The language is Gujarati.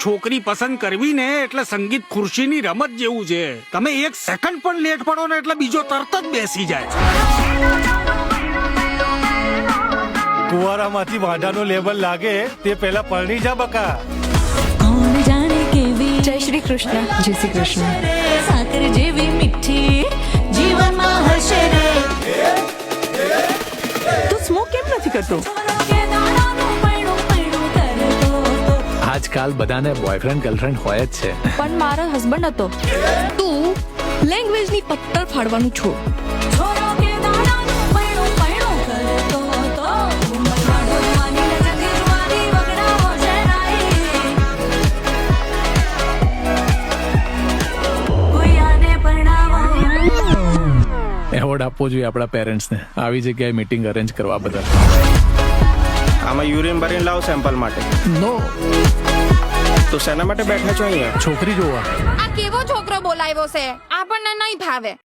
છોકરી પસંદ કરવી ને એટલે સંગીત ખુરશીની રમત જેવું છે. તમે 1 સેકન્ડ પણ લેટ પડો ને એટલે બીજો તરત જ બેસી જાય. કુવારામાંથી વાંઢાનું લેબલ લાગે તે પહેલા પરણી જા બકા. કોણ જાણે કેવી જય શ્રી કૃષ્ણ. જય શ્રી કૃષ્ણ. સાકર જેવી મીઠી જીવનમાં હશે રે. તું સ્મોક કેમ નથી કરતો? આજકાલ બધાને બોયફ્રેન્ડ ગર્લફ્રેન્ડ હોય જ છે. પણ મારો હસબન્ડ હતો. તું લેંગ્વેજની પત્તર ફાડવાનું છોડ. એવોર્ડ આપવો જોઈએ આપણા પેરેન્ટ્સને આવી જગ્યાએ મીટિંગ અરેન્જ કરવા બદલ. આમાં યુરિન ભરીને લાવ સેમ્પલ માટે. નો, તો શેના માટે બેઠા છો અહીંયા? છોકરી જોવા. આ કેવો છોકરો બોલાવ્યો છે? આપણને નહીં ભાવે.